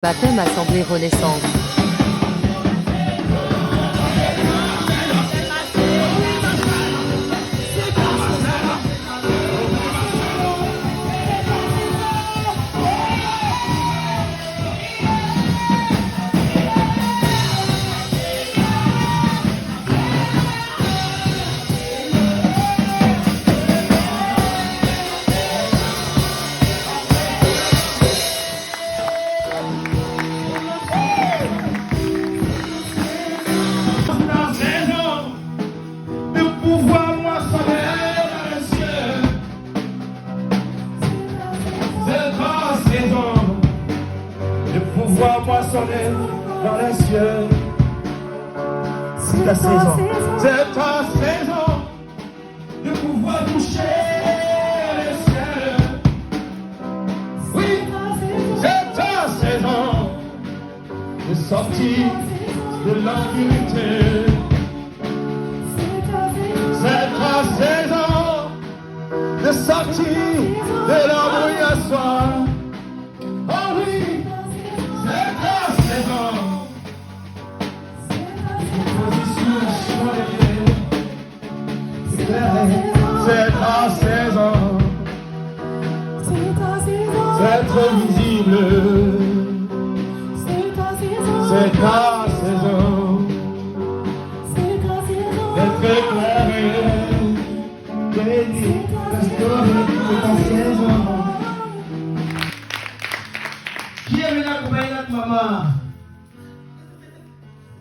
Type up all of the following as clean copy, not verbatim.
Baptême Assemblée Renaissance. Moissonner dans les cieux. C'est ta saison. C'est ta saison de pouvoir toucher les cieux. Oui, c'est ta saison de sortir de l'impunité. C'est ta saison de sortir de l'embrouillassoir. Oh oui. C'est ta saison, c'est trop visible, c'est ta saison, d'être éclairé, béni, c'est ta saison. Qui est venu accompagner notre maman?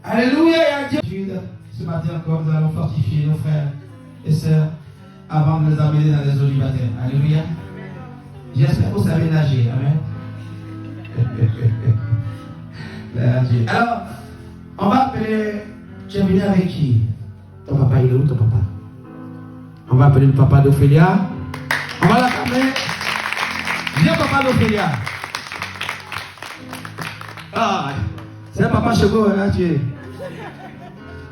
Alléluia, Dieu. Ce matin encore, nous allons fortifier nos frères et sœurs avant de les amener dans les eaux du baptême. Alléluia. J'espère que vous savez nager. Amen. Alors, on va appeler. Tu es venu avec qui? Ton papa, il est où ton papa? On va appeler le papa d'Ophélia. On va l'appeler. Viens, papa d'Ophélia. Ah, c'est un papa chez vous, hein, tu es.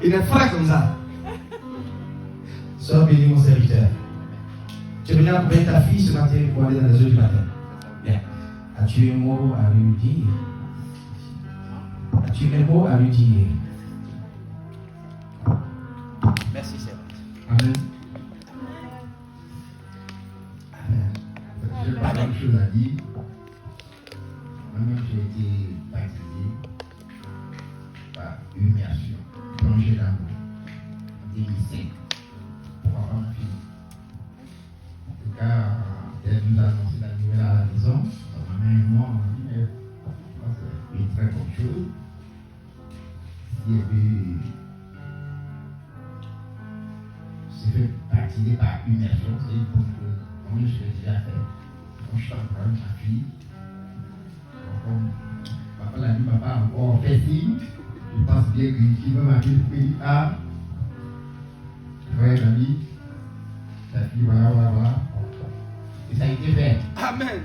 Il est frais comme ça. Sois béni, mon serviteur. Tu es venu accompagner ta fille ce matin pour aller dans les eaux du matin. Bien. As-tu un mot à lui dire? As-tu un mot à lui dire? Merci, Seigneur. Amen. Je n'ai pas grand-chose à dire. Moi-même, j'ai été baptisé par humiliation, plongé dans l'eau, en 2005, pour avoir ma fille. En tout cas, dès que nous avons annoncé la nouvelle à la maison, ma mère et moi, on a dit, mais c'est une très bonne chose. Et puis, c'est fait baptiser par immersion, c'est une bonne chose. Moi, je l'ai déjà fait. Donc, je suis encore ma fille. Papa l'a dit, papa a encore fait signe. Je pense bien qu'il va m'appeler pour dire, ah, frère, ami, ta fille, voilà. Et ça a été fait. Amen.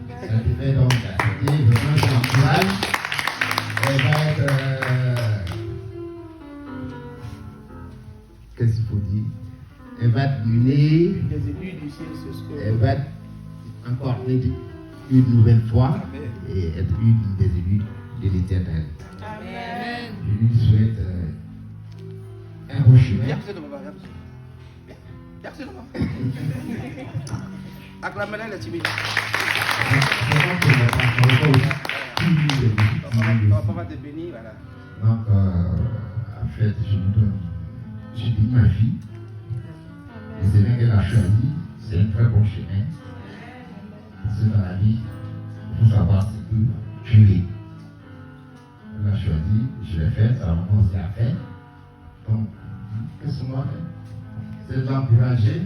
Ça a été fait, donc, ça a été vraiment, je l'encourage. Elle va être. Qu'est-ce qu'il faut dire? Elle va donner. Elle va encore une nouvelle fois et être une des élus de l'Éternel. Amen. Je lui souhaite un beau chemin. Acclamez-la, les timides. Papa te bénir, voilà. Donc, en fait, je dis ma fille. Le chemin qu'elle a choisi, c'est un très bon chemin. Parce que dans la vie, il faut savoir ce que tu es. Elle a choisi, je l'ai fait, ça m'a commencé à faire. Donc, qu'est-ce qu'on va faire? C'est de l'encourager.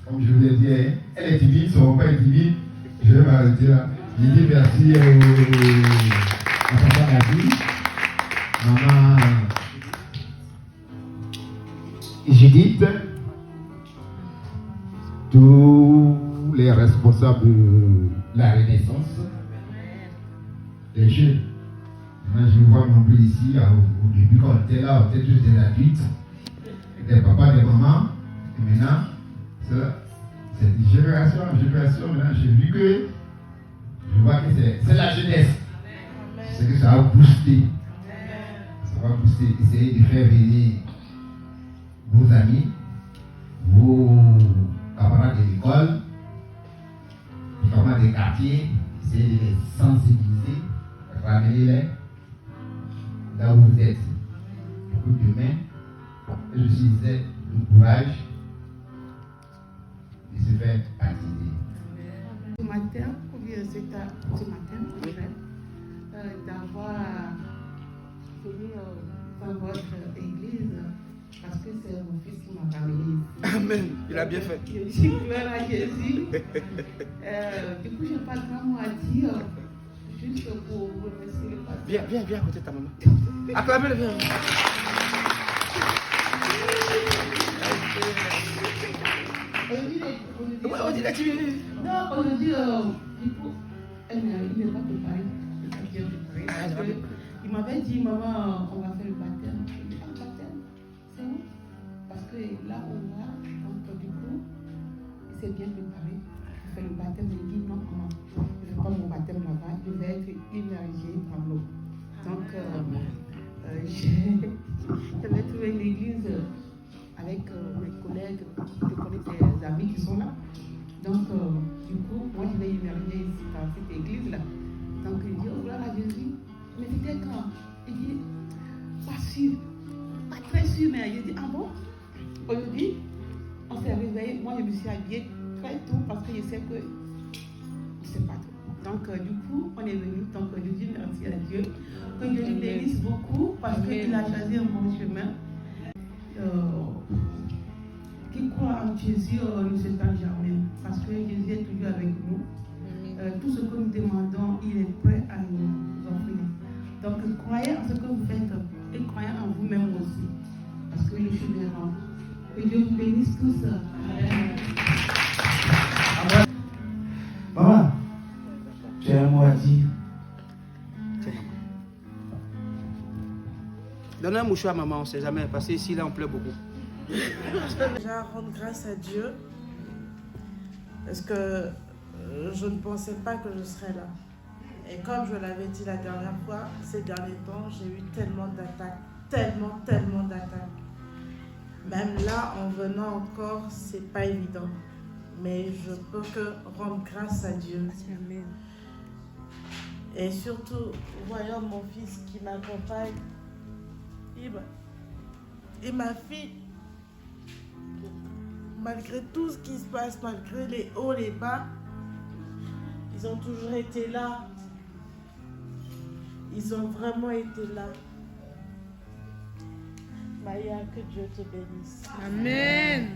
Comme je vous l'ai dit, elle est timide, son papa est timide. Je vais m'arrêter là. Je dis merci à papa Gabi, maman Judith, tous les responsables de la Renaissance, les jeunes. Moi, je vois mon peu ici, au début, quand on était là, on était tous des adultes, des papas, des mamans, et maintenant, c'est une génération, maintenant, j'ai vu que booster. Ça va booster. Essayez de faire venir vos amis, vos camarades de l'école, les camarades des quartiers. Essayez de les sensibiliser, ramenez-les là où vous êtes. Beaucoup de mains. Et je disais le courage de se faire baptiser. Ce matin, ou bien ce matin, d'avoir venu dans votre église parce que c'est mon fils qui m'a ramené ici. Amen. Il a bien fait. Je suis gloire à Jésus. Du coup, je n'ai pas grand mot à dire, juste pour remercier le pasteur. Viens à côté de ta maman. Acclamez-le, viens. Aujourd'hui, du coup, il n'est pas préparé. Il n'est pas bien préparé. Il m'avait dit, maman, on va faire le baptême. Je dis, le baptême, c'est où? Parce que là, on va, donc du coup, il s'est bien préparé. Il fait le baptême. Il dit, non, maman, je ne fais pas mon baptême là-bas. Je vais être immergé dans l'eau. Donc, j'avais trouvé une église avec mes collègues, je connais des amis qui sont là. Donc, du coup, moi, je vais immerger ici dans cette église-là. Donc, il dit, oh, gloire à Jésus. Mais c'était quand? Il dit, pas sûr, pas très sûr, mais il dit, ah bon? Aujourd'hui, on s'est réveillé. Moi, je me suis habillée très tôt parce que je sais que je ne sais pas trop. Donc, du coup, on est venu. Donc, je dis merci à Dieu. Que Dieu nous bénisse beaucoup parce qu'il a choisi un bon chemin. Qui croit en Jésus ne s'étend jamais parce que Jésus est toujours avec nous. Tout ce que nous demandons, il est prêt à nous offrir. Donc croyez en ce que vous faites et croyez en vous-même aussi parce que le chemin est long. Que Dieu vous bénisse tous. Maman, j'ai un mot à dire. Donne un mouchoir à maman, on ne sait jamais, parce qu'ici, là, on pleure beaucoup. Déjà rendre grâce à Dieu parce que je ne pensais pas que je serais là. Et comme je l'avais dit la dernière fois, ces derniers temps, j'ai eu tellement d'attaques, tellement d'attaques. Même là, en venant encore, c'est pas évident. Mais je peux que rendre grâce à Dieu. Amen. Et surtout, voyant mon fils qui m'accompagne, et ma fille, malgré tout ce qui se passe, malgré les hauts, les bas, ils ont toujours été là. Ils ont vraiment été là. Maya, que Dieu te bénisse. Amen.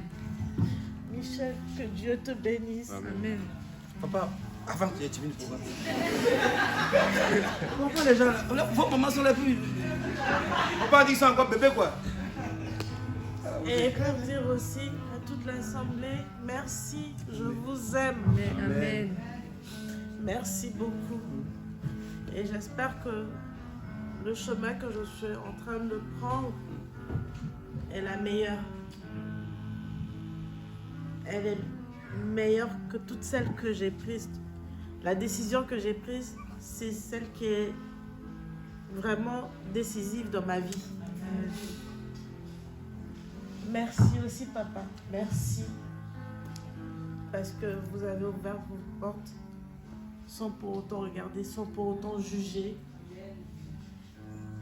Michel, que Dieu te bénisse. Amen. Papa, avant que tu viennes pour voir. Pourquoi les gens, vos mamans sont les plus. Papa dit ça encore bébé quoi. Et pour dire aussi à toute l'assemblée, merci, je vous aime. Amen. Merci beaucoup. Et j'espère que le chemin que je suis en train de prendre est la meilleure. Elle est meilleure que toutes celles que j'ai prises. La décision que j'ai prise, c'est celle qui est vraiment décisive dans ma vie. Merci aussi, papa. Merci. Parce que vous avez ouvert vos portes sans pour autant regarder, sans pour autant juger.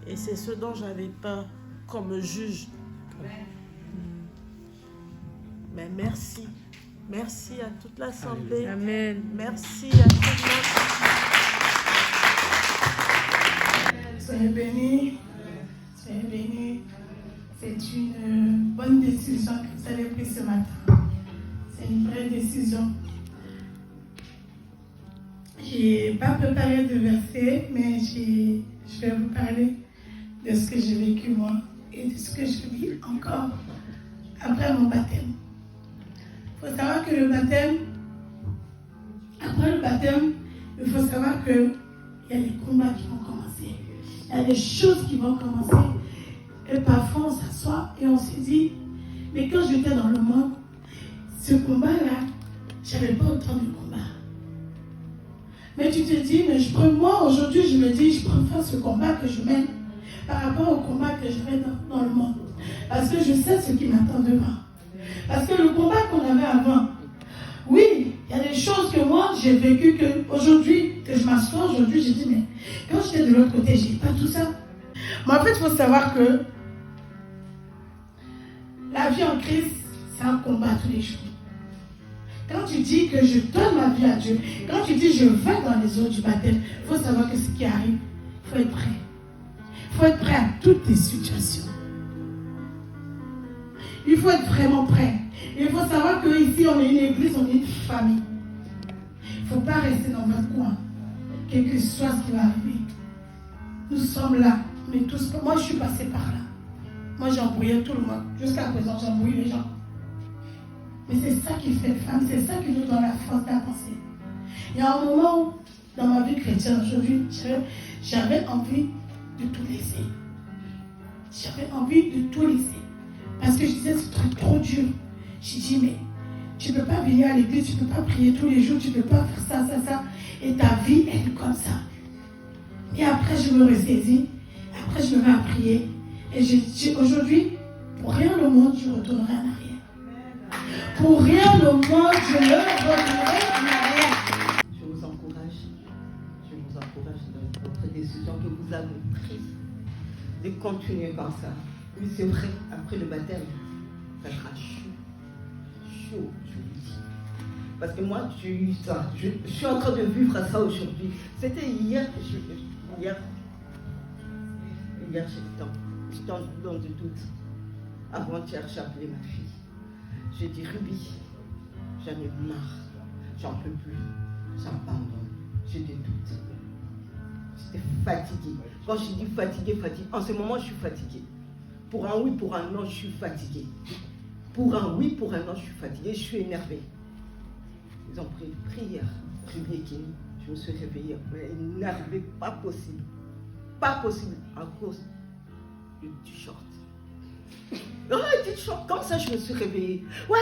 Et c'est ce dont j'avais peur, qu'on me juge. Mais merci. Merci à toute l'assemblée. Amen. Merci à tout le monde. Soyez bénis. Soyez bénis. C'est une bonne décision que vous avez prise ce matin. C'est une vraie décision. Je n'ai pas préparé de verset, mais je vais vous parler de ce que j'ai vécu moi et de ce que je vis encore après mon baptême. Il faut savoir que le baptême, après le baptême, il faut savoir qu'il y a des combats qui vont commencer. Il y a des choses qui vont commencer. Et parfois, on s'assoit et on se dit, mais quand j'étais dans le monde, ce combat-là, je n'avais pas autant de combats. Mais tu te dis, mais moi aujourd'hui, je me dis, je préfère ce combat que je mène par rapport au combat que je mène dans le monde. Parce que je sais ce qui m'attend devant. Parce que le combat qu'on avait avant, oui, il y a des choses que moi, j'ai vécues qu'aujourd'hui, que je m'assois aujourd'hui, j'ai dit, mais quand j'étais de l'autre côté, j'ai pas tout ça. Mais en fait, il faut savoir que la vie en Christ, c'est un combat tous les jours. Quand tu dis que je donne ma vie à Dieu, quand tu dis je vais dans les eaux du baptême, il faut savoir que ce qui arrive, il faut être prêt. Il faut être prêt à toutes les situations. Il faut être vraiment prêt. Il faut savoir qu'ici, on est une église, on est une famille. Il ne faut pas rester dans votre coin, quel que soit ce qui va arriver. Nous sommes là, on est tous. Moi, je suis passée par là. Moi, j'ai embrouillé tout le monde. Jusqu'à présent, j'embrouille les gens. Mais c'est ça qui fait femme, c'est ça qui nous donne la force d'avancer. Il y a un moment où, dans ma vie chrétienne aujourd'hui, j'avais envie de tout laisser. J'avais envie de tout laisser. Parce que je disais, c'est trop dur. J'ai dit, mais tu ne peux pas venir à l'église, tu ne peux pas prier tous les jours, tu ne peux pas faire ça. Et ta vie, elle est comme ça. Et après, je me ressaisis. Après, je me mets à prier. Et aujourd'hui, pour rien au monde, je retournerai en arrière. Pour rien au monde, je ne retournerai en arrière. Je vous encourage dans votre décision que vous avez prise de continuer comme ça. Oui, c'est vrai, après le baptême, ça sera chaud, je vous dis. Parce que moi, j'ai eu ça. Je suis en train de vivre ça aujourd'hui. C'était hier, j'étais dans le doute. Avant-hier, j'ai appelé ma fille. J'ai dit, Ruby, j'en ai marre, j'en peux plus, j'abandonne, j'ai des doutes. J'étais fatiguée. Quand je dis fatiguée, en ce moment, je suis fatiguée. Pour un oui, pour un non, je suis fatiguée. Pour un oui, pour un non, je suis fatiguée, je suis énervée. Ils ont pris prière, Ruby et Kenny. Je me suis réveillée, mais énervée, pas possible. Pas possible, à cause du t-shirt. Oh, t-shirt, comme ça, je me suis réveillée. Ouais!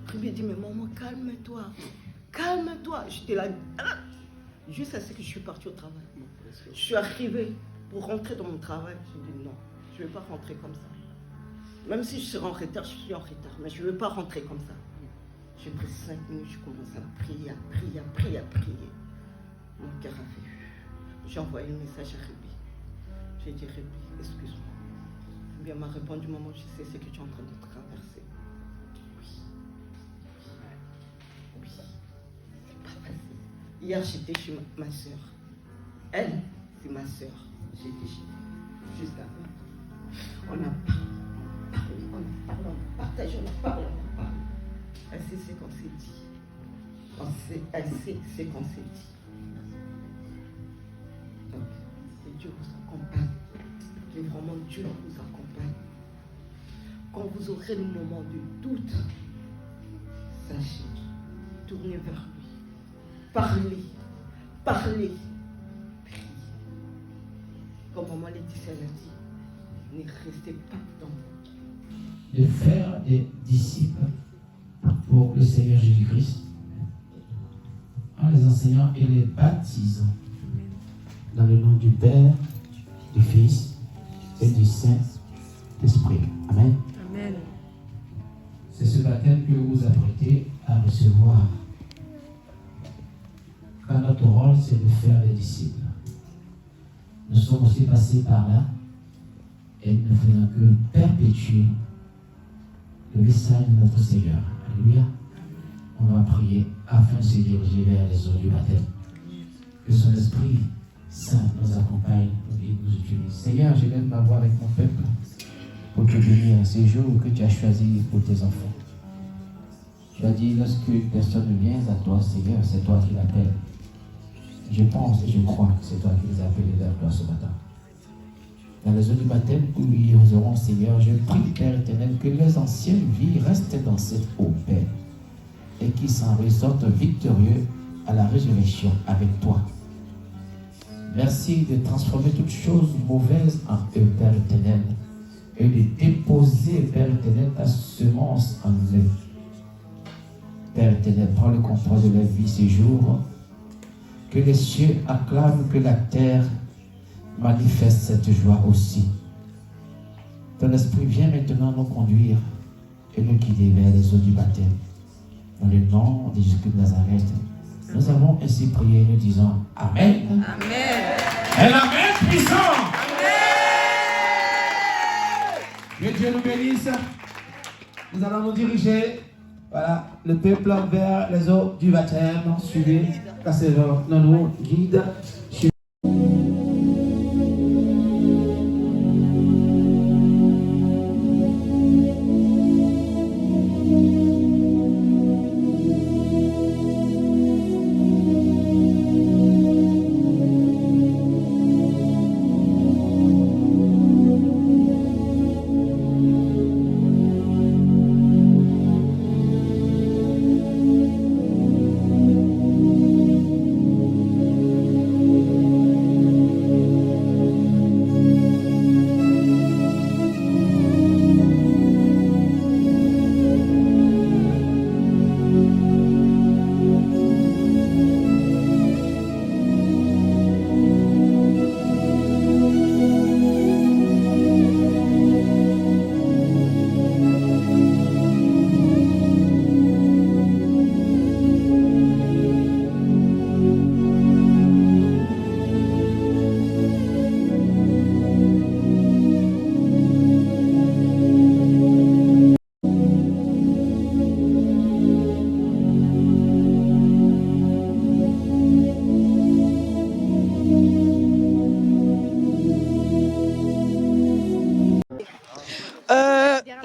Ruby dit, mais maman, calme-toi. Calme-toi. J'étais là, juste à ce que je suis partie au travail. Je suis arrivée pour rentrer dans mon travail. J'ai dit non, je ne vais pas rentrer comme ça. Même si je serai en retard, je suis en retard, mais je ne vais pas rentrer comme ça. J'ai pris 5 minutes, je commence à prier. Mon cœur a fait. J'ai envoyé un message à Ruby. J'ai dit, Ruby, excuse-moi. Ruby m'a répondu, maman, je sais ce que tu es en train de traverser. Oui. C'est pas facile. Hier, j'étais chez ma soeur. Elle, c'est ma soeur. J'étais chez elle. Juste avant. On a parlé, on a partagé, on a parlé. Elle sait ce qu'on s'est dit. Elle sait ce qu'on s'est dit. Donc, que Dieu vous accompagne. Que vraiment Dieu vous accompagne. Quand vous aurez le moment de doute, sachez, tournez vers lui. Parlez. Priez. Comme maman Laetitia l'a dit, ne restez pas dans vous. De faire des disciples pour le Seigneur Jésus-Christ en les enseignant et les baptisant dans le nom du Père, du Fils et du Saint-Esprit. Amen. Amen. C'est ce baptême que vous vous apprêtez à recevoir. Car notre rôle, c'est de faire des disciples. Nous sommes aussi passés par là et nous ne faisons que perpétuer le message de notre Seigneur. Alléluia. On va prier afin de se diriger vers les eaux du baptême. Que son Esprit Saint nous accompagne et nous utilise. Seigneur, je lève ma voix avec mon peuple pour te bénir ces jours que tu as choisis pour tes enfants. Tu as dit, lorsque une personne vient à toi, Seigneur, c'est toi qui l'appelles. Je pense et je crois que c'est toi qui les appelles vers toi ce matin. Dans les eaux du baptême où ils auront, Seigneur, je prie, Père éternel, que les anciennes vies restent dans cette eau, Père, et qu'ils s'en ressortent victorieux à la résurrection avec toi. Merci de transformer toutes choses mauvaises en eux, Père éternel, et de déposer, Père éternel, ta semence en eux. Père éternel, prends le contrôle de leur vie ces jours Que les cieux acclament, que la terre manifeste cette joie aussi. Ton esprit vient maintenant nous conduire et nous guider vers les eaux du baptême. Dans le nom de Jésus de Nazareth, nous avons ainsi prié, nous disons Amen. Amen. Et l'Amen puissant. Que Dieu nous bénisse. Nous allons nous diriger, voilà, le peuple vers les eaux du baptême. Suivez la sœur Nono, guide.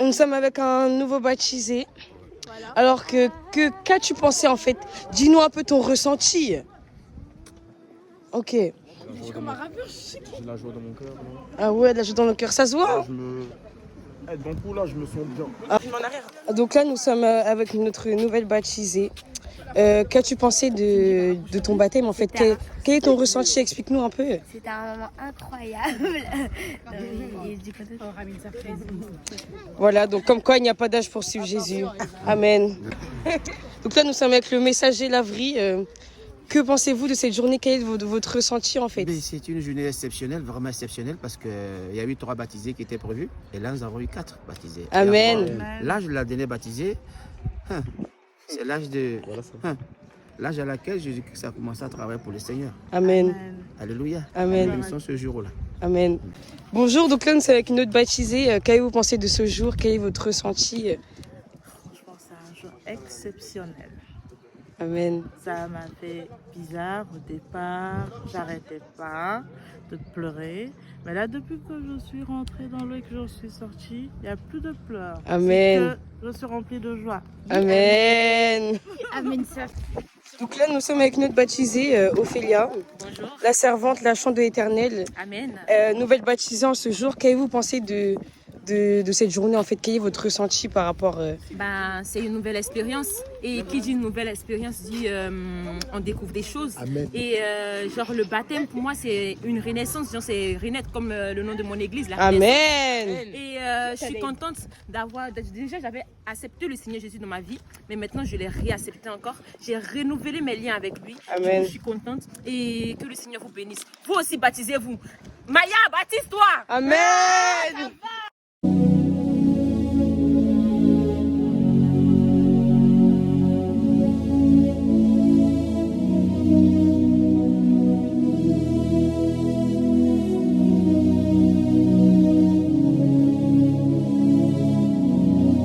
Nous sommes avec un nouveau baptisé. Alors qu'as-tu pensé en fait? Dis-nous un peu ton ressenti. Ok. J'ai la joie dans mon cœur. Ah ouais, de la joie dans le cœur, ça se voit. D'un coup là, je me sens bien. Donc là, nous sommes avec notre nouvelle baptisée. Qu'as-tu pensé de ton baptême en fait? Quel est ton ressenti? Explique-nous un peu. C'était un moment incroyable. Et du coup, Voilà, donc comme quoi il n'y a pas d'âge pour suivre Jésus. Amen. Donc là, nous sommes avec le messager Lavry. Que pensez-vous de cette journée? Quel est votre ressenti en fait? C'est une journée exceptionnelle, vraiment exceptionnelle, parce qu'il y a eu 3 baptisés qui étaient prévus. Et là, nous avons eu 4 baptisés. Amen. L'âge de la dernière baptisée, c'est l'âge à laquelle Jésus-Christ a commencé à travailler pour le Seigneur. Amen. Alléluia. Amen. Nous sommes ce jour-là. Amen. Bonjour, donc là nous sommes avec une autre baptisée. Qu'avez-vous pensé de ce jour? Quel est votre ressenti? Franchement, c'est un jour exceptionnel. Amen. Ça m'a fait bizarre au départ. J'arrêtais pas de pleurer. Mais là, depuis que je suis rentrée dans l'eau et que je suis sortie, il n'y a plus de pleurs. Amen. Je suis remplie de joie. Amen. Amen, sœur. Donc là nous sommes avec notre baptisée Ophélia. Bonjour. La servante, la chante de l'Éternel. Amen. Nouvelle baptisée en ce jour. Qu'avez-vous pensé de cette journée en fait? Quel est votre ressenti par rapport C'est une nouvelle expérience. Et qui dit une nouvelle expérience dit on découvre des choses. Amen. Et genre le baptême pour moi c'est une renaissance. Genre c'est renaître comme le nom de mon église. La Amen. Et je suis contente déjà j'avais accepté le Seigneur Jésus dans ma vie. Mais maintenant je l'ai réaccepté encore. J'ai renouvelé mes liens avec lui. Amen. Je suis contente. Et que le Seigneur vous bénisse. Vous aussi baptisez-vous. Maya, baptise-toi. Amen.